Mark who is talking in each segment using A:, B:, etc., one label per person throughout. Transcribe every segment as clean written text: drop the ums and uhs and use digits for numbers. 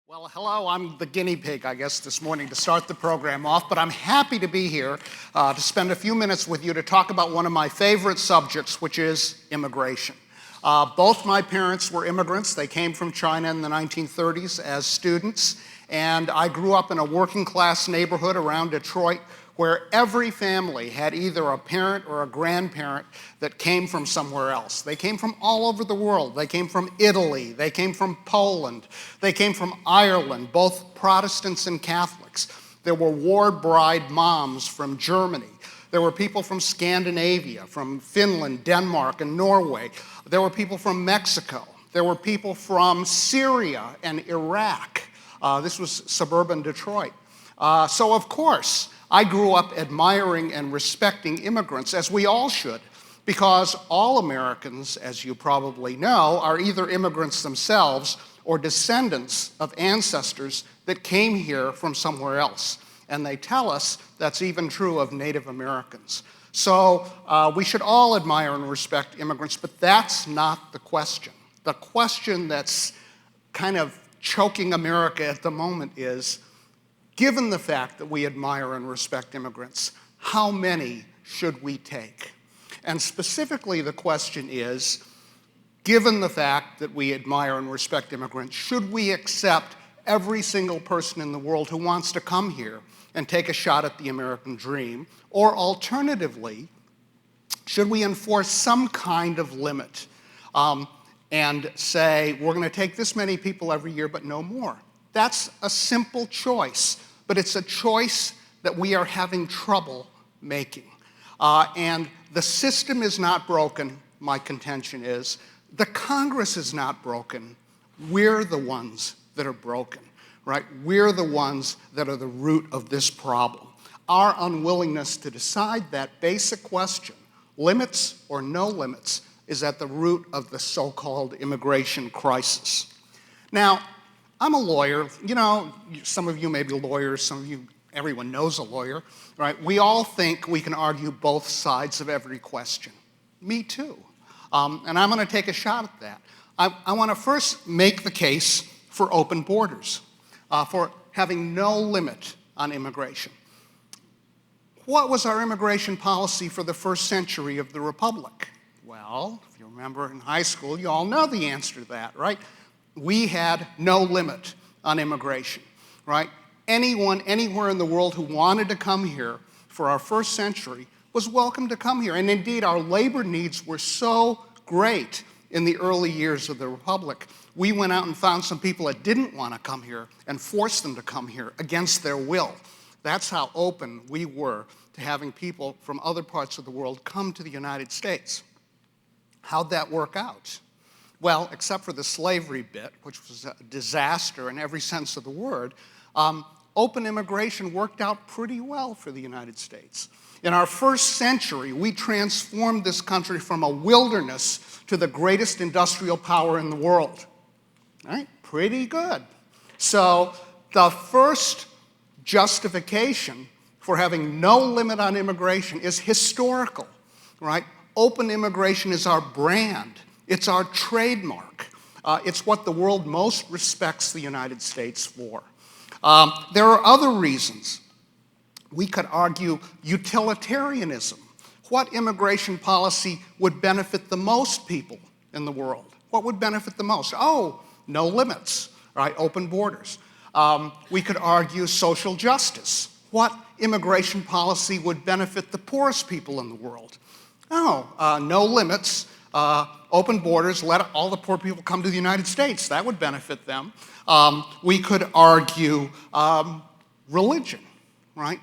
A: Well, hello, I'm the guinea pig, I guess, this morning to start the program off, but I'm happy to be here to spend a few minutes with you to talk about one of my favorite subjects, which is immigration. Both my parents were immigrants. They came from China in the 1930s as students, and I grew up in a working-class neighborhood around Detroit where every family had either a parent or a grandparent that came from somewhere else. They came from all over the world. They came from Italy. They came from Poland. They came from Ireland, both Protestants and Catholics. There were ward bride moms from Germany. There were people from Scandinavia, from Finland, Denmark, and Norway. There were people from Mexico. There were people from Syria and Iraq. This was suburban Detroit. So of course, I grew up admiring and respecting immigrants, as we all should, because all Americans, as you probably know, are either immigrants themselves or descendants of ancestors that came here from somewhere else. And they tell us that's even true of Native Americans. So we should all admire and respect immigrants, but that's not the question. The question that's kind of choking America at the moment is, given the fact that we admire and respect immigrants, how many should we take? And specifically, the question is, given the fact that we admire and respect immigrants, should we accept every single person in the world who wants to come here and take a shot at the American dream? Or alternatively, should we enforce some kind of limit and say, we're going to take this many people every year, but no more? That's a simple choice, but it's a choice that we are having trouble making. And the system is not broken, my contention is. The Congress is not broken. We're the ones that are broken, right? We're the ones that are the root of this problem. Our unwillingness to decide that basic question, limits or no limits, is at the root of the so-called immigration crisis. Now, I'm a lawyer. You know, some of you may be lawyers, some of you, everyone knows a lawyer, right? We all think we can argue both sides of every question. Me too. And I'm going to take a shot at that. I want to first make the case for open borders, for having no limit on immigration. What was our immigration policy for the first century of the Republic? Well, if you remember in high school, you all know the answer to that, right? We had no limit on immigration, right? Anyone, anywhere in the world who wanted to come here for our first century was welcome to come here. And indeed, our labor needs were so great in the early years of the Republic. We went out and found some people that didn't want to come here and forced them to come here against their will. That's how open we were to having people from other parts of the world come to the United States. How'd that work out? Well, except for the slavery bit, which was a disaster in every sense of the word, open immigration worked out pretty well for the United States. In our first century, we transformed this country from a wilderness to the greatest industrial power in the world. Right? Pretty good. So the first justification for having no limit on immigration is historical, right? Open immigration is our brand. It's our trademark. It's what the world most respects the United States for. There are other reasons. We could argue utilitarianism. What immigration policy would benefit the most people in the world? What would benefit the most? Oh, no limits, right? Open borders. We could argue social justice. What immigration policy would benefit the poorest people in the world? Oh, no limits. Open borders, let all the poor people come to the United States. That would benefit them. We could argue religion, right?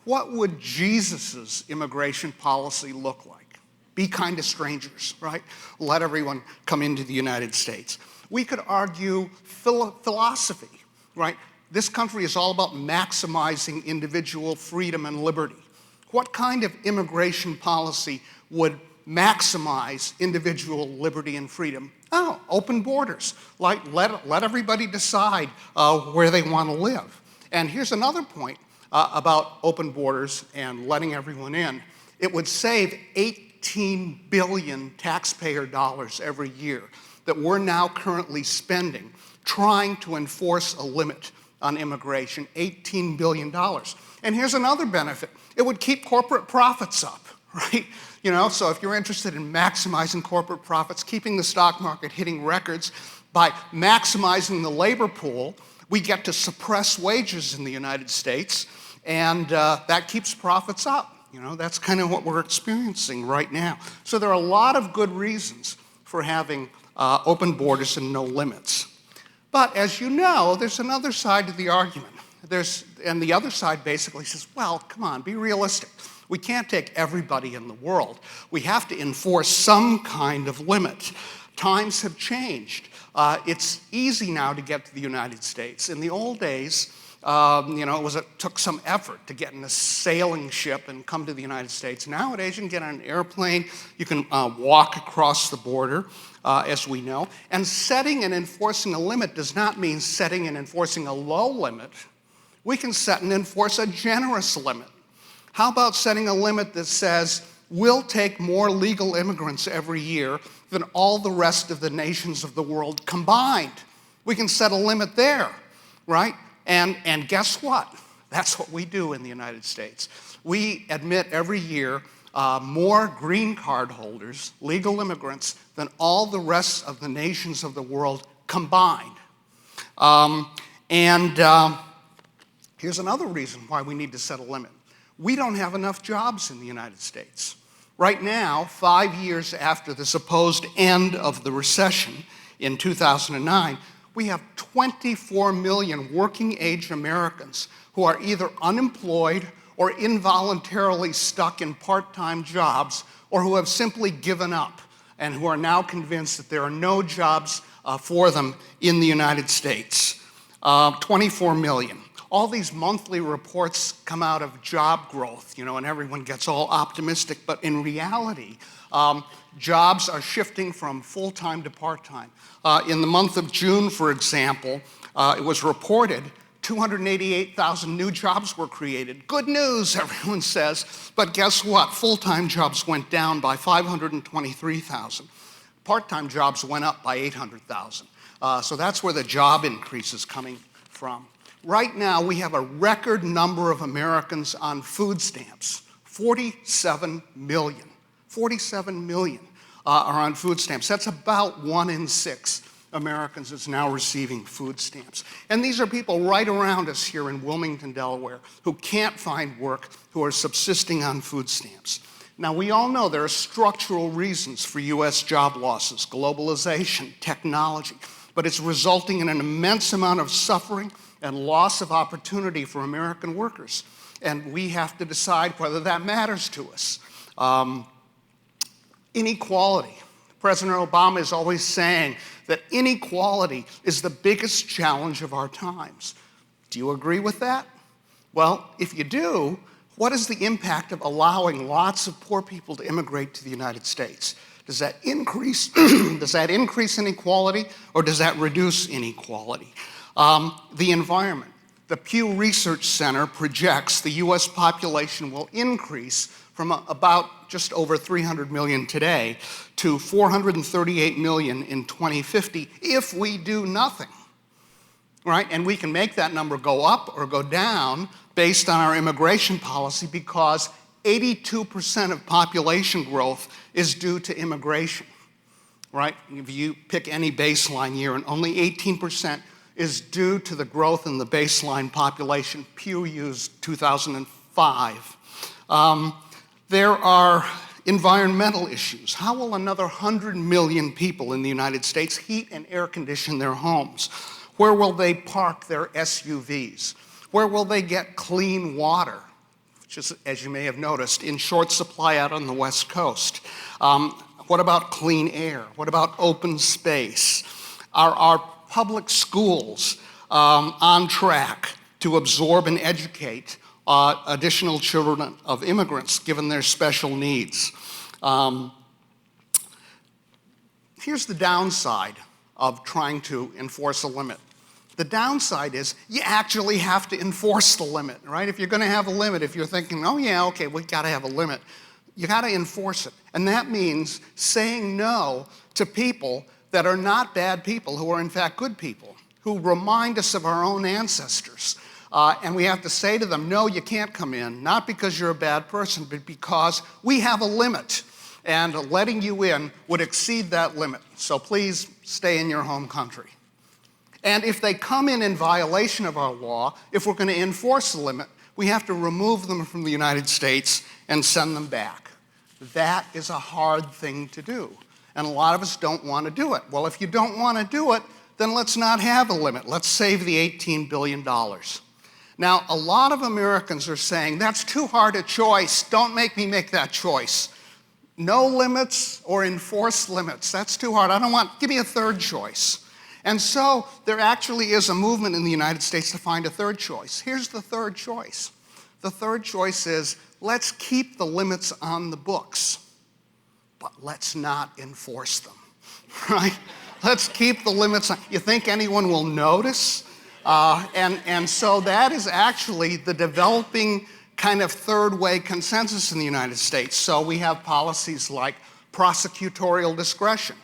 A: What would Jesus' immigration policy look like? Be kind to strangers, right? Let everyone come into the United States. We could argue philosophy, right? This country is all about maximizing individual freedom and liberty. What kind of immigration policy would maximize individual liberty and freedom? Oh, open borders. Like, let everybody decide where they want to live. And here's another point about open borders and letting everyone in. It would save 18 billion taxpayer dollars every year that we're now currently spending trying to enforce a limit on immigration, $18 billion. And here's another benefit. It would keep corporate profits up, right? So if you're interested in maximizing corporate profits, keeping the stock market hitting records, by maximizing the labor pool, we get to suppress wages in the United States, and that keeps profits up. That's kind of what we're experiencing right now. So there are a lot of good reasons for having open borders and no limits. But as you know, there's another side to the argument. And the other side basically says, well, come on, be realistic. We can't take everybody in the world. We have to enforce some kind of limit. Times have changed. It's easy now to get to the United States. In the old days, it took some effort to get in a sailing ship and come to the United States. Nowadays, you can get on an airplane, you can walk across the border, as we know. And setting and enforcing a limit does not mean setting and enforcing a low limit. We can set and enforce a generous limit. How about setting a limit that says, we'll take more legal immigrants every year than all the rest of the nations of the world combined? We can set a limit there, right? And guess what? That's what we do in the United States. We admit every year more green card holders, legal immigrants, than all the rest of the nations of the world combined. Here's another reason why we need to set a limit. We don't have enough jobs in the United States. Right now, 5 years after the supposed end of the recession in 2009, we have 24 million working-age Americans who are either unemployed or involuntarily stuck in part-time jobs, or who have simply given up and who are now convinced that there are no jobs for them in the United States. 24 million. All these monthly reports come out of job growth, and everyone gets all optimistic, but in reality, jobs are shifting from full-time to part-time. In the month of June, for example, it was reported 288,000 new jobs were created. Good news, everyone says, but guess what? Full-time jobs went down by 523,000. Part-time jobs went up by 800,000. So that's where the job increase is coming from. Right now, we have a record number of Americans on food stamps. 47 million. 47 million are on food stamps. That's about 1 in 6 Americans is now receiving food stamps. And these are people right around us here in Wilmington, Delaware, who can't find work, who are subsisting on food stamps. Now, we all know there are structural reasons for U.S. job losses, globalization, technology, but it's resulting in an immense amount of suffering and loss of opportunity for American workers. And we have to decide whether that matters to us. Inequality. President Obama is always saying that inequality is the biggest challenge of our times. Do you agree with that? Well, if you do, what is the impact of allowing lots of poor people to immigrate to the United States? Does that increase, inequality, or does that reduce inequality? The environment. The Pew Research Center projects the U.S. population will increase from about just over 300 million today to 438 million in 2050 if we do nothing, right? And we can make that number go up or go down based on our immigration policy, because 82% of population growth is due to immigration, right? If you pick any baseline year, and only 18% is due to the growth in the baseline population. Pew used 2005. There are environmental issues. How will another 100 million people in the United States heat and air condition their homes? Where will they park their SUVs? Where will they get clean water, which is, as you may have noticed, in short supply out on the West Coast? What about clean air? What about open space? Are our public schools on track to absorb and educate additional children of immigrants, given their special needs? Here's the downside of trying to enforce a limit. The downside is you actually have to enforce the limit, right? If you're going to have a limit, if you're thinking, oh yeah, okay, we've got to have a limit, you got to enforce it. And that means saying no to people that are not bad people, who are in fact good people, who remind us of our own ancestors. And we have to say to them, no, you can't come in, not because you're a bad person, but because we have a limit. And letting you in would exceed that limit. So please stay in your home country. And if they come in violation of our law, if we're going to enforce the limit, we have to remove them from the United States and send them back. That is a hard thing to do. And a lot of us don't want to do it. Well, if you don't want to do it, then let's not have a limit. Let's save the $18 billion. Now, a lot of Americans are saying, that's too hard a choice. Don't make me make that choice. No limits or enforced limits. That's too hard. Give me a third choice. And so there actually is a movement in the United States to find a third choice. Here's the third choice. The third choice is, let's keep the limits on the books, but let's not enforce them, right? Let's keep the limits on. You think anyone will notice? And so that is actually the developing kind of third way consensus in the United States. So we have policies like prosecutorial discretion.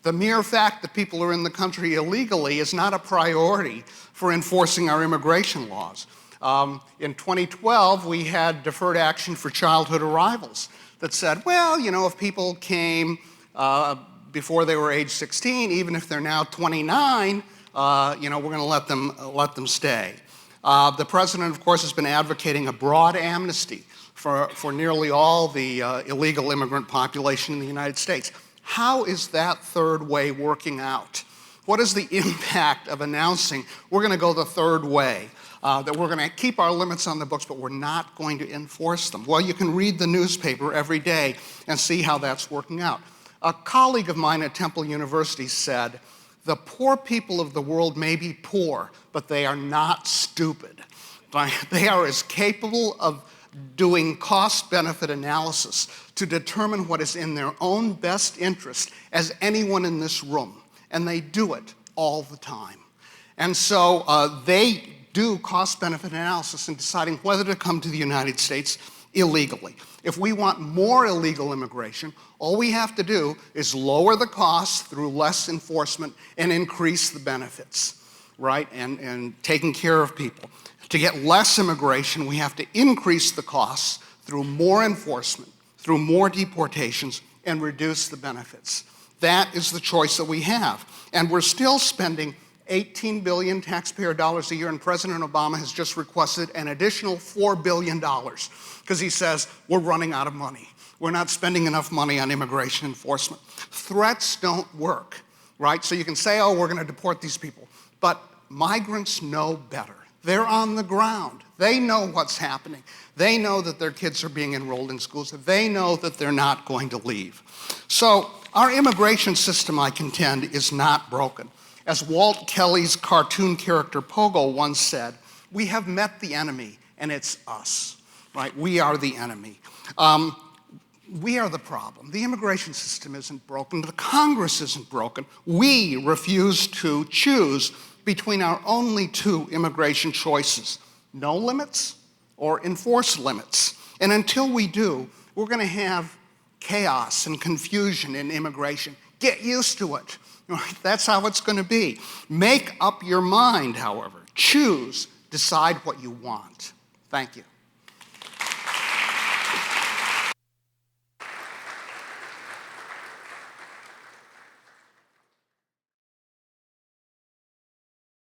A: The mere fact that people are in the country illegally is not a priority for enforcing our immigration laws. In 2012, we had deferred action for childhood arrivals that said, well, you know, if people came before they were age 16, even if they're now 29, we're going to let them stay. The president, of course, has been advocating a broad amnesty for nearly all the illegal immigrant population in the United States. How is that third way working out? What is the impact of announcing we're going to go the third way, that we're going to keep our limits on the books, but we're not going to enforce them? Well, you can read the newspaper every day and see how that's working out. A colleague of mine at Temple University said, the poor people of the world may be poor, but they are not stupid. They are as capable of doing cost-benefit analysis to determine what is in their own best interest as anyone in this room. And they do it all the time. And so they do cost-benefit analysis in deciding whether to come to the United States illegally. If we want more illegal immigration, all we have to do is lower the costs through less enforcement and increase the benefits, right? And taking care of people. To get less immigration, we have to increase the costs through more enforcement, through more deportations, and reduce the benefits. That is the choice that we have. And we're still spending 18 billion taxpayer dollars a year, and President Obama has just requested an additional $4 billion because he says we're running out of money. We're not spending enough money on immigration enforcement. Threats don't work, right? So you can say, oh, we're going to deport these people. But migrants know better. They're on the ground. They know what's happening. They know that their kids are being enrolled in schools. They know that they're not going to leave. So our immigration system, I contend, is not broken. As Walt Kelly's cartoon character Pogo once said, we have met the enemy, and it's us, right? We are the enemy. We are the problem. The immigration system isn't broken. The Congress isn't broken. We refuse to choose between our only two immigration choices, no limits or enforced limits. And until we do, we're going to have chaos and confusion in immigration. Get used to it. That's how it's going to be. Make up your mind, however. Choose, decide what you want. Thank you.